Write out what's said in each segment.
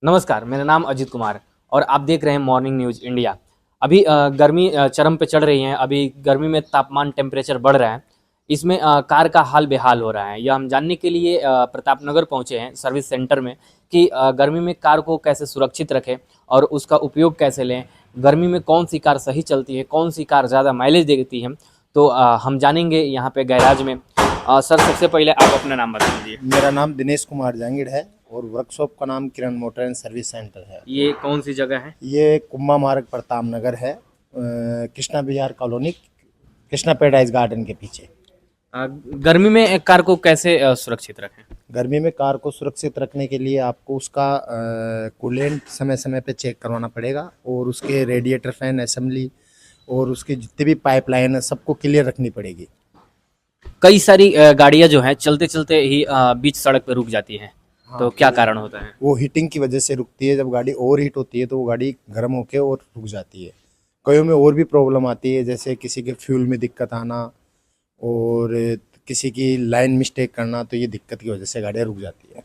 नमस्कार, मेरा नाम अजित कुमार और आप देख रहे हैं मॉर्निंग न्यूज़ इंडिया। अभी गर्मी चरम पे चढ़ रही है। अभी गर्मी में तापमान टेम्परेचर बढ़ रहा है। इसमें कार का हाल बेहाल हो रहा है। यह हम जानने के लिए प्रतापनगर पहुंचे हैं सर्विस सेंटर में कि गर्मी में कार को कैसे सुरक्षित रखें और उसका उपयोग कैसे लें। गर्मी में कौन सी कार सही चलती है, कौन सी कार ज़्यादा माइलेज देती है, तो हम जानेंगे यहाँ पे गैराज में। सर, सबसे पहले आप अपना नाम बता दीजिए। मेरा नाम दिनेश कुमार जहांगीर है और वर्कशॉप का नाम किरण मोटर एंड सर्विस सेंटर है। ये कौन सी जगह है? ये कुम्मा मार्ग प्रताप नगर है, Krishna Bihar colony, Krishna paradise garden के पीछे। गर्मी में एक कार को कैसे सुरक्षित रखें? गर्मी में कार को सुरक्षित रखने के लिए आपको उसका कूलेंट समय समय पे चेक करवाना पड़ेगा और उसके रेडिएटर फैन असेंबली और उसकी जितनी भी पाइपलाइन है सबको क्लियर रखनी पड़ेगी। कई सारी गाड़ियां जो हैं चलते चलते ही बीच सड़क पे रुक जाती हैं। तो क्या कारण होता है? वो हीटिंग की वजह से रुकती है। जब गाड़ी ओवर हीट होती है तो वो गाड़ी गर्म होके और रुक जाती है। कईयों में और भी प्रॉब्लम आती है, जैसे किसी के फ्यूल में दिक्कत आना और किसी की लाइन मिस्टेक करना, तो ये दिक्कत की वजह से गाड़ियाँ रुक जाती है।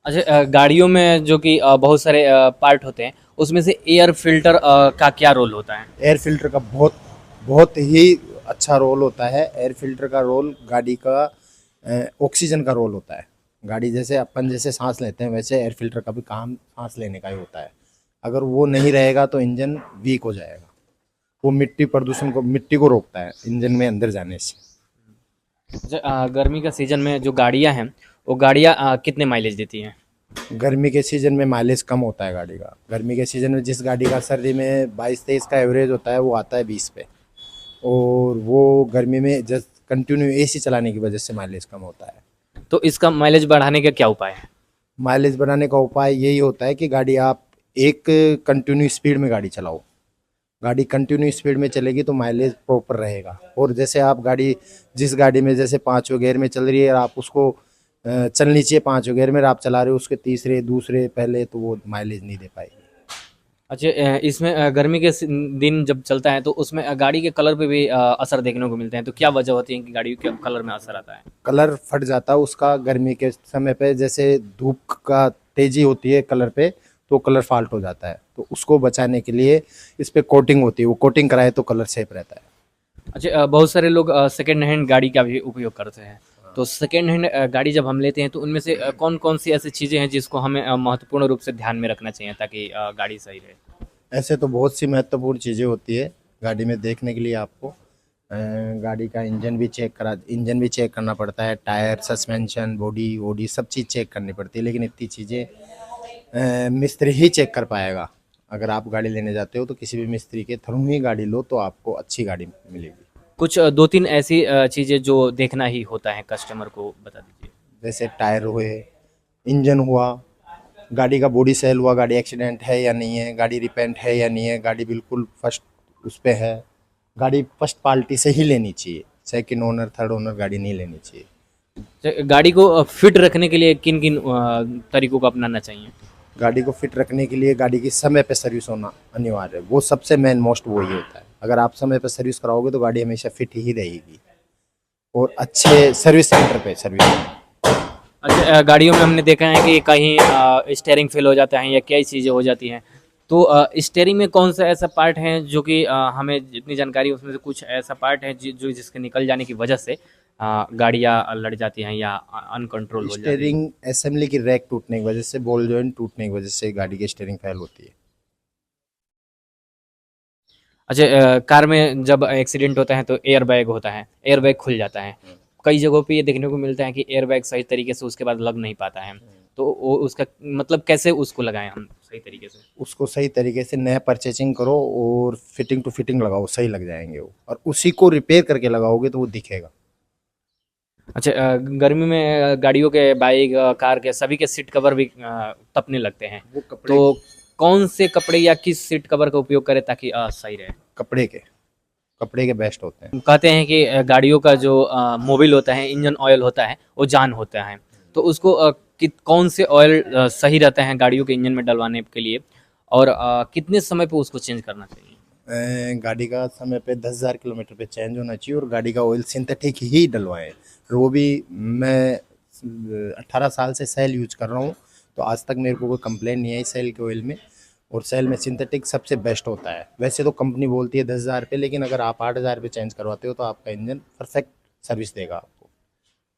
अच्छा, गाड़ियों में जो कि बहुत सारे पार्ट होते हैं, उसमें से एयर फिल्टर का क्या रोल होता है? एयर फिल्टर का बहुत बहुत ही अच्छा रोल होता है। एयर फिल्टर का रोल गाड़ी का ऑक्सीजन का रोल होता है। गाड़ी जैसे अपन जैसे सांस लेते हैं वैसे एयर फिल्टर का भी काम सांस लेने का ही होता है। अगर वो नहीं रहेगा तो इंजन वीक हो जाएगा। वो मिट्टी प्रदूषण को, मिट्टी को रोकता है इंजन में अंदर जाने से। अच्छा, गर्मी का सीजन में जो गाड़ियां हैं वो गाड़ियां कितने माइलेज देती हैं? गर्मी के सीज़न में माइलेज कम होता है गाड़ी का। गर्मी के सीज़न में जिस गाड़ी का सर्दी में 22-23 का एवरेज होता है वो आता है 20 पे। और वो गर्मी में जस्ट कंटिन्यू एसी चलाने की वजह से माइलेज कम होता है। तो इसका माइलेज बढ़ाने का क्या उपाय है? माइलेज बढ़ाने का उपाय यही होता है कि गाड़ी आप एक कंटिन्यू स्पीड में गाड़ी चलाओ। गाड़ी कंटिन्यू स्पीड में चलेगी तो माइलेज प्रॉपर रहेगा। और जैसे आप गाड़ी, जिस गाड़ी में जैसे पाँचवें गियर में चल रही है, आप उसको चलनी चाहिए पाँचवें गियर में, आप चला रहे हो उसके तीसरे दूसरे पहले, तो वो माइलेज नहीं दे पाएगी। अच्छा, इसमें गर्मी के दिन जब चलता है तो उसमें गाड़ी के कलर पे भी असर देखने को मिलते हैं। तो क्या वजह होती है कि गाड़ी के कलर में असर आता है? कलर फट जाता है उसका गर्मी के समय पे। जैसे धूप का तेजी होती है कलर पे तो कलर फाल्ट हो जाता है। तो उसको बचाने के लिए इस पे कोटिंग होती है, वो कोटिंग कराए तो कलर सेफ रहता है। अच्छा, बहुत सारे लोग सेकेंड हैंड गाड़ी का भी उपयोग करते हैं। तो सेकेंड हैंड गाड़ी जब हम लेते हैं तो उनमें से कौन-कौन सी ऐसी चीज़ें हैं जिसको हमें महत्वपूर्ण रूप से ध्यान में रखना चाहिए ताकि गाड़ी सही रहे? ऐसे तो बहुत सी महत्वपूर्ण चीज़ें होती है गाड़ी में देखने के लिए। आपको गाड़ी का इंजन भी चेक करना पड़ता है, टायर, सस्पेंशन, बॉडी वॉडी सब चीज़ चेक करनी पड़ती है। लेकिन इतनी चीज़ें मिस्त्री ही चेक कर पाएगा। अगर आप गाड़ी लेने जाते हो तो किसी भी मिस्त्री के थ्रू ही गाड़ी लो तो आपको अच्छी गाड़ी मिलेगी। कुछ 2-3 ऐसी चीज़ें जो देखना ही होता है कस्टमर को बता दीजिए। जैसे टायर हुए, इंजन हुआ, गाड़ी का बॉडी सेल हुआ, गाड़ी एक्सीडेंट है या नहीं है, गाड़ी रिपेंट है या नहीं है, गाड़ी बिल्कुल फर्स्ट उस पे है। गाड़ी फर्स्ट पार्टी से ही लेनी चाहिए, सेकंड ओनर थर्ड ओनर गाड़ी नहीं लेनी चाहिए। गाड़ी को फिट रखने के लिए किन-किन तरीकों को अपनाना चाहिए? गाड़ी को फिट रखने के लिए गाड़ी की समय पे सर्विस होना अनिवार्य है। वो सबसे मेन मोस्ट वही होता है। अगर आप समय पे सर्विस कराओगे तो गाड़ी हमेशा फिट ही रहेगी। और अच्छे सर्विस सेंटर पे सर्विस। अच्छा, गाड़ियों में हमने देखा है कि कहीं स्टीयरिंग फेल हो जाता है या कई चीज़ें हो जाती हैं। तो स्टीयरिंग में कौन सा ऐसा पार्ट है जो कि हमें जितनी जानकारी है उसमें से कुछ ऐसा पार्ट है जो जिसके निकल जाने की वजह से गाड़ियाँ लड़ जाती हैं या अनकंट्रोल हो जाती हैं? स्टीयरिंग असेंबली की रैक टूटने की वजह से, बॉल जॉइंट टूटने की वजह से गाड़ी की स्टीयरिंग फेल होती है। अच्छा, कार में जब एक्सीडेंट होता है तो एयर बैग होता है, एयर बैग खुल जाता है। कई जगहों पे ये देखने को मिलता है कि एयर बैग सही तरीके से उसके बाद लग नहीं पाता है। तो वो उसका मतलब कैसे उसको लगाएँ हम सही तरीके से? उसको सही तरीके से नया परचेजिंग करो और फिटिंग टू फिटिंग लगाओ, सही लग जाएंगे वो। और उसी को रिपेयर करके लगाओगे तो वो दिखेगा। अच्छा, गर्मी में गाड़ियों के, बाइक, कार के सभी के सीट कवर भी तपने लगते हैं। वो कपड़े तो कौन से कपड़े या किस सीट कवर का उपयोग करें ताकि सही रहे? कपड़े के कपड़े के बेस्ट होते हैं। कहते हैं कि गाड़ियों का जो मोबिल होता है, इंजन ऑयल होता है, वो जान होता है। तो उसको कौन से ऑयल सही रहते हैं गाड़ियों के इंजन में डलवाने के लिए और कितने समय पे उसको चेंज करना चाहिए? गाड़ी का समय पे 10,000 किलोमीटर पे चेंज होना चाहिए और गाड़ी का ऑयल सिंथेटिक ही डलवाएं। और वो भी मैं 18 साल से सेल यूज कर रहा हूँ तो आज तक मेरे को कोई कंप्लेंट नहीं आई सेल के ऑयल में। और सेल में सिंथेटिक सबसे बेस्ट होता है। वैसे तो कंपनी बोलती है 10,000 रुपये, लेकिन अगर आप 8,000 रुपये चेंज करवाते हो तो आपका इंजन परफेक्ट सर्विस देगा आपको।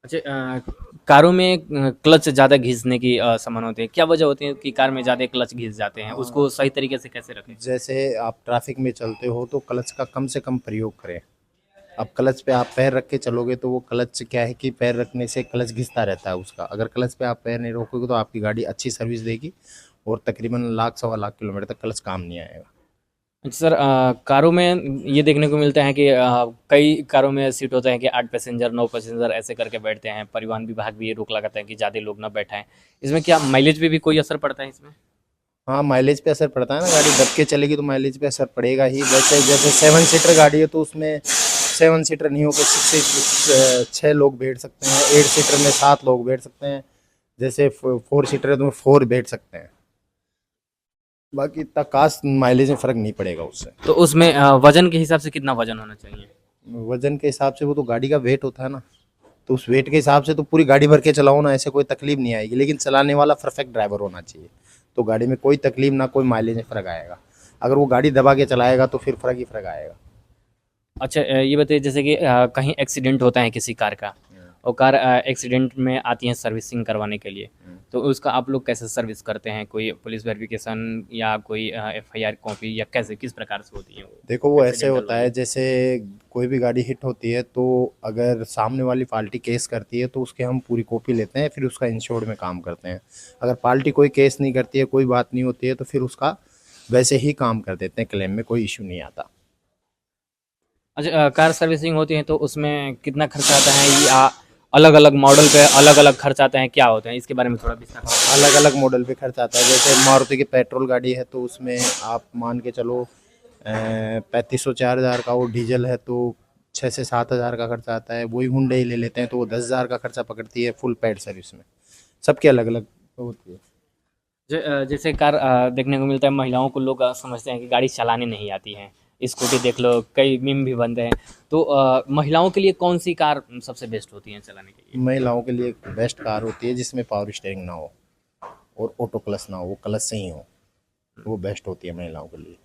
अच्छा, कारों में क्लच ज़्यादा घिसने की संभावना होती है, क्या वजह होती है कि कार में ज़्यादा क्लच घिस जाते हैं? उसको सही तरीके से कैसे रखें? जैसे आप ट्रैफिक में चलते हो तो क्लच का कम से कम प्रयोग करें। अब क्लच पे आप पैर रख के चलोगे तो वो क्लच क्या है कि पैर रखने से क्लच घिसता रहता है उसका। अगर क्लच पे आप पैर नहीं रोकोगे तो आपकी गाड़ी अच्छी सर्विस देगी और तकरीबन लाख सवा लाख किलोमीटर तक क्लच काम नहीं आएगा। अच्छा सर, कारों में ये देखने को मिलता है कि कई कारों में सीट होता है कि 8 पैसेंजर 9 पैसेंजर ऐसे करके बैठते हैं। परिवहन विभाग भी ये रोक लगाता है कि ज़्यादा लोग ना बैठाएं। इसमें क्या माइलेज पे भी कोई असर पड़ता है इसमें? हाँ, माइलेज पे असर पड़ता है ना। गाड़ी दब के चलेगी तो माइलेज पे असर पड़ेगा ही। वैसे जैसे 7 सीटर गाड़ी है तो उसमें 7 सीटर नहीं होकर 6 लोग बैठ सकते हैं। 8 सीटर में 7 लोग बैठ सकते हैं। जैसे 4 सीटर है तो 4 बैठ सकते हैं। बाकी इतना खास माइलेज में फ़र्क नहीं पड़ेगा उससे। तो उसमें वजन के हिसाब से कितना वजन होना चाहिए? वजन के हिसाब से वो तो गाड़ी का वेट होता है ना, तो उस वेट के हिसाब से तो पूरी गाड़ी भर के चलाओ ना, ऐसे कोई तकलीफ नहीं आएगी। लेकिन चलाने वाला परफेक्ट ड्राइवर होना चाहिए तो गाड़ी में कोई तकलीफ ना, कोई माइलेज में फ़र्क आएगा। अगर वो गाड़ी दबा के चलाएगा तो फिर फ़र्क ही फ़र्क आएगा। अच्छा, ये बताइए जैसे कि कहीं एक्सीडेंट होता है किसी कार का, और कार एक्सीडेंट में आती है सर्विसिंग करवाने के लिए, तो उसका आप लोग कैसे सर्विस करते हैं? कोई पुलिस वेरिफिकेशन या कोई एफआईआर कॉपी, या कैसे किस प्रकार से होती है वो? देखो वो ऐसे एक्सीडेंटल होता वाली? है, जैसे कोई भी गाड़ी हिट होती है तो अगर सामने वाली पार्टी केस करती है तो उसके हम पूरी कॉपी लेते हैं, फिर उसका इंश्योर्ड में काम करते हैं। अगर पार्टी कोई केस नहीं करती है, कोई बात नहीं होती है, तो फिर उसका वैसे ही काम कर देते हैं, क्लेम में कोई इशू नहीं आता। अच्छा, कार सर्विसिंग होती है तो उसमें कितना खर्चा आता है, या अलग अलग मॉडल पे अलग अलग खर्च आते हैं, क्या होते हैं इसके बारे में थोड़ा विस्तार से? अलग अलग मॉडल पे खर्च आता है। जैसे मारुति की पेट्रोल गाड़ी है तो उसमें आप मान के चलो 3500 4000 का। वो डीजल है तो 6 से 7 हज़ार का खर्चा आता है। वही हुंडई ले लेते हैं तो वो 10,000 का खर्चा पकड़ती है फुल पेड सर्विस में। सबके अलग अलग होती है। जैसे कार देखने को मिलता है, महिलाओं को लोग समझते हैं कि गाड़ी चलाने नहीं आती है। स्कूटी देख लो, कई मीम भी बनते हैं। तो महिलाओं के लिए कौन सी कार सबसे बेस्ट होती है चलाने के लिए? महिलाओं के लिए एक बेस्ट कार होती है जिसमें पावर स्टीयरिंग ना हो और ऑटो क्लच ना हो, वो क्लच सही हो, वो बेस्ट होती है महिलाओं के लिए।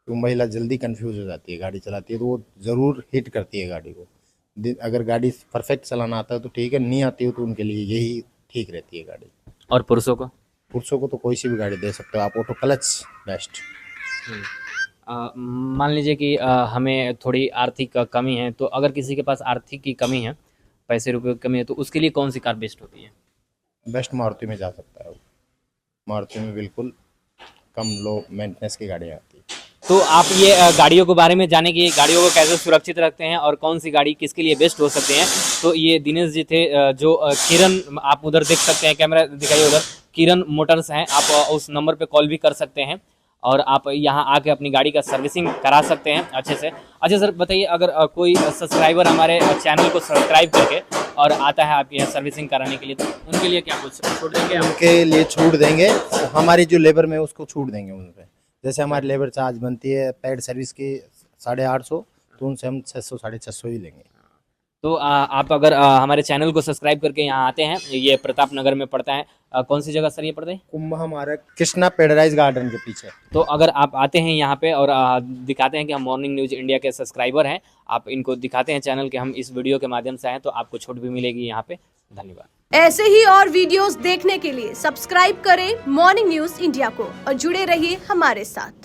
तो महिला जल्दी कंफ्यूज हो जाती है, गाड़ी चलाती है तो वो ज़रूर हिट करती है गाड़ी को। अगर गाड़ी परफेक्ट चलाना आता है तो ठीक है, नहीं आती हो तो उनके लिए यही ठीक रहती है गाड़ी। और पुरुषों को? पुरुषों को तो कोई सी भी गाड़ी दे सकते हो आप, ऑटो क्लच बेस्ट। मान लीजिए कि हमें थोड़ी आर्थिक कमी है, तो अगर किसी के पास आर्थिक की कमी है, पैसे रुपए की कमी है, तो उसके लिए कौन सी कार बेस्ट होती है? बेस्ट मारुति में जा सकता है वो। मारुति में बिल्कुल कम लो मेंटेनेंस की गाड़ियाँ आती है। तो आप ये गाड़ियों के बारे में जाने कि गाड़ियों को कैसे सुरक्षित रखते हैं और कौन सी गाड़ी किसके लिए बेस्ट हो सकते हैं, तो ये दिनेश जी थे, जो किरण, आप उधर देख सकते हैं, कैमरा दिखाइए उधर, किरण मोटर्स हैं। आप उस नंबर पे कॉल भी कर सकते हैं और आप यहाँ आके अपनी गाड़ी का सर्विसिंग करा सकते हैं अच्छे से। अच्छा सर बताइए, अगर कोई सब्सक्राइबर हमारे चैनल को सब्सक्राइब करके और आता है आपके यहाँ सर्विसिंग कराने के लिए, तो उनके लिए क्या कुछ छूट देंगे हम? उनके लिए छूट देंगे, हमारी जो लेबर में उसको छूट देंगे उन पर। जैसे हमारी लेबर चार्ज बनती है पेड सर्विस की 850, तो उनसे हम 600 650 ही लेंगे। तो आप अगर हमारे चैनल को सब्सक्राइब करके यहाँ आते हैं, ये प्रताप नगर में पड़ता है। कौन सी जगह सर ये पड़ता है? कुंभ हमारा कृष्णा पैराडाइज गार्डन के पीछे। तो अगर आप आते हैं यहाँ पे और दिखाते हैं कि हम मॉर्निंग न्यूज़ इंडिया के सब्सक्राइबर हैं, आप इनको दिखाते हैं चैनल के हम इस वीडियो के माध्यम से आए, तो आपको छूट भी मिलेगी यहाँ पे। धन्यवाद। ऐसे ही और वीडियोस देखने के लिए सब्सक्राइब करें मॉर्निंग न्यूज इंडिया को और जुड़े रहिए हमारे साथ।